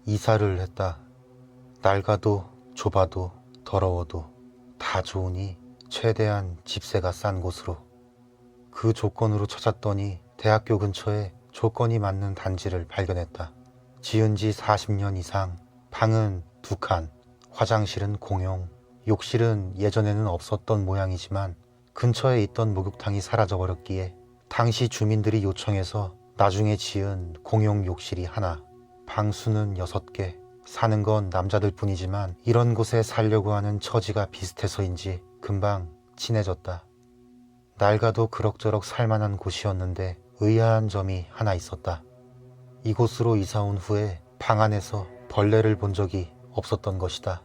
이사를 했다. 낡아도 좁아도 더러워도 다 좋으니 최대한 집세가 싼 곳으로. 그 조건으로 찾았더니 대학교 근처에 조건이 맞는 단지를 발견했다. 지은 지 40년 이상, 방은 2칸, 화장실은 공용, 욕실은 예전에는 없었던 모양이지만 근처에 있던 목욕탕이 사라져버렸기에 당시 주민들이 요청해서 나중에 지은 공용 욕실이 하나, 방수는 6개, 사는 건 남자들 뿐이지만 이런 곳에 살려고 하는 처지가 비슷해서인지 금방 친해졌다. 낡아도 그럭저럭 살만한 곳이었는데 의아한 점이 하나 있었다. 이곳으로 이사 온 후에 방 안에서 벌레를 본 적이 없었던 것이다.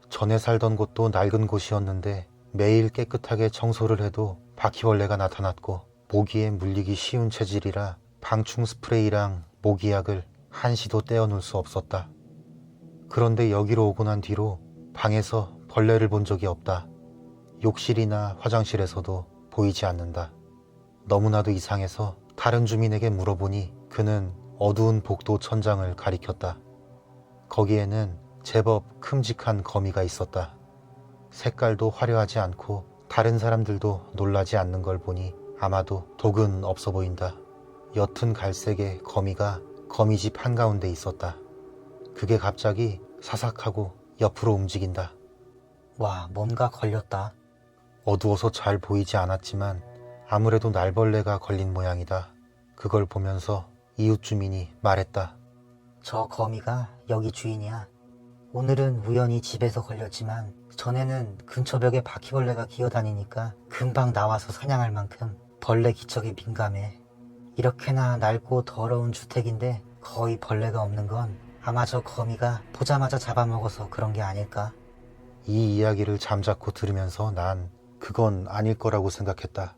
전에 살던 곳도 낡은 곳이었는데 매일 깨끗하게 청소를 해도 바퀴벌레가 나타났고 모기에 물리기 쉬운 체질이라 방충 스프레이랑 모기약을 한시도 떼어놓을 수 없었다. 그런데 여기로 오고 난 뒤로 방에서 벌레를 본 적이 없다. 욕실이나 화장실에서도 보이지 않는다. 너무나도 이상해서 다른 주민에게 물어보니 그는 어두운 복도 천장을 가리켰다. 거기에는 제법 큼직한 거미가 있었다. 색깔도 화려하지 않고 다른 사람들도 놀라지 않는 걸 보니 아마도 독은 없어 보인다. 옅은 갈색의 거미가 거미집 한가운데 있었다. 그게 갑자기 사삭하고 옆으로 움직인다. 와, 뭔가 걸렸다. 어두워서 잘 보이지 않았지만 아무래도 날벌레가 걸린 모양이다. 그걸 보면서 이웃 주민이 말했다. 저 거미가 여기 주인이야. 오늘은 우연히 집에서 걸렸지만 전에는 근처 벽에 바퀴벌레가 기어다니니까 금방 나와서 사냥할 만큼 벌레 기척에 민감해. 이렇게나 낡고 더러운 주택인데 거의 벌레가 없는 건 아마 저 거미가 보자마자 잡아먹어서 그런 게 아닐까? 이 이야기를 잠자코 들으면서 난 그건 아닐 거라고 생각했다.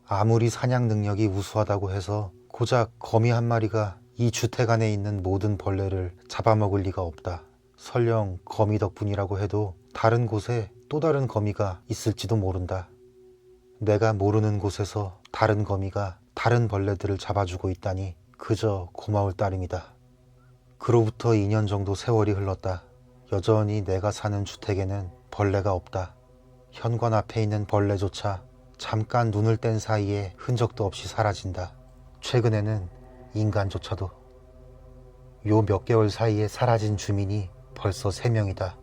아무리 사냥 능력이 우수하다고 해서 고작 거미 한 마리가 이 주택 안에 있는 모든 벌레를 잡아먹을 리가 없다. 설령 거미 덕분이라고 해도 다른 곳에 또 다른 거미가 있을지도 모른다. 내가 모르는 곳에서 다른 거미가 다른 벌레들을 잡아주고 있다니 그저 고마울 따름이다. 그로부터 2년 정도 세월이 흘렀다. 여전히 내가 사는 주택에는 벌레가 없다. 현관 앞에 있는 벌레조차 잠깐 눈을 뗀 사이에 흔적도 없이 사라진다. 최근에는 인간조차도. 요 몇 개월 사이에 사라진 주민이 벌써 3명이다.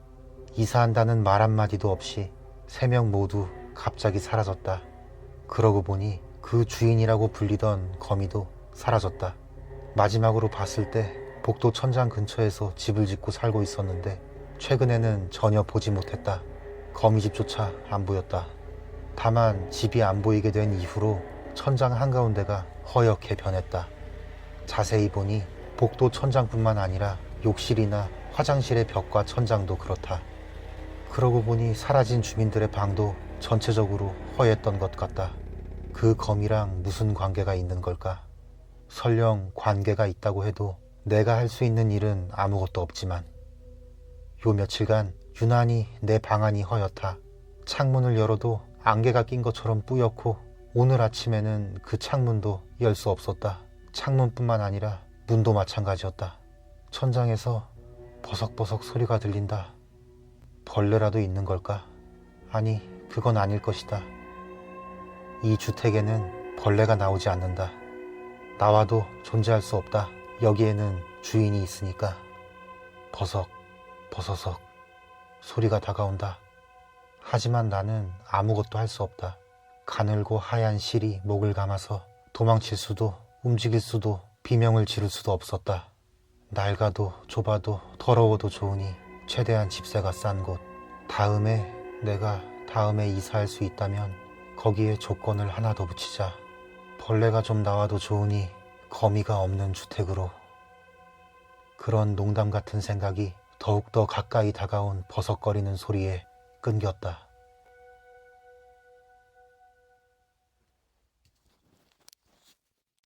이사한다는 말 한마디도 없이 3명 모두 갑자기 사라졌다. 그러고 보니 그 주인이라고 불리던 거미도 사라졌다. 마지막으로 봤을 때 복도 천장 근처에서 집을 짓고 살고 있었는데 최근에는 전혀 보지 못했다. 거미집조차 안 보였다. 다만 집이 안 보이게 된 이후로 천장 한가운데가 허옇게 변했다. 자세히 보니 복도 천장뿐만 아니라 욕실이나 화장실의 벽과 천장도 그렇다. 그러고 보니 사라진 주민들의 방도 전체적으로 허했던 것 같다. 그 거미랑 무슨 관계가 있는 걸까? 설령 관계가 있다고 해도 내가 할 수 있는 일은 아무것도 없지만 요 며칠간 유난히 내 방안이 허옇다. 창문을 열어도 안개가 낀 것처럼 뿌옇고 오늘 아침에는 그 창문도 열 수 없었다. 창문뿐만 아니라 문도 마찬가지였다. 천장에서 버석버석 소리가 들린다. 벌레라도 있는 걸까? 아니, 그건 아닐 것이다. 이 주택에는 벌레가 나오지 않는다. 나와도 존재할 수 없다. 여기에는 주인이 있으니까. 버석, 버서석 소리가 다가온다. 하지만 나는 아무것도 할 수 없다. 가늘고 하얀 실이 목을 감아서 도망칠 수도 움직일 수도 비명을 지를 수도 없었다. 낡아도 좁아도 더러워도 좋으니 최대한 집세가 싼 곳. 내가 다음에 이사할 수 있다면 거기에 조건을 하나 더 붙이자. 벌레가 좀 나와도 좋으니 거미가 없는 주택으로. 그런 농담 같은 생각이 더욱더 가까이 다가온 버석거리는 소리에 끊겼다.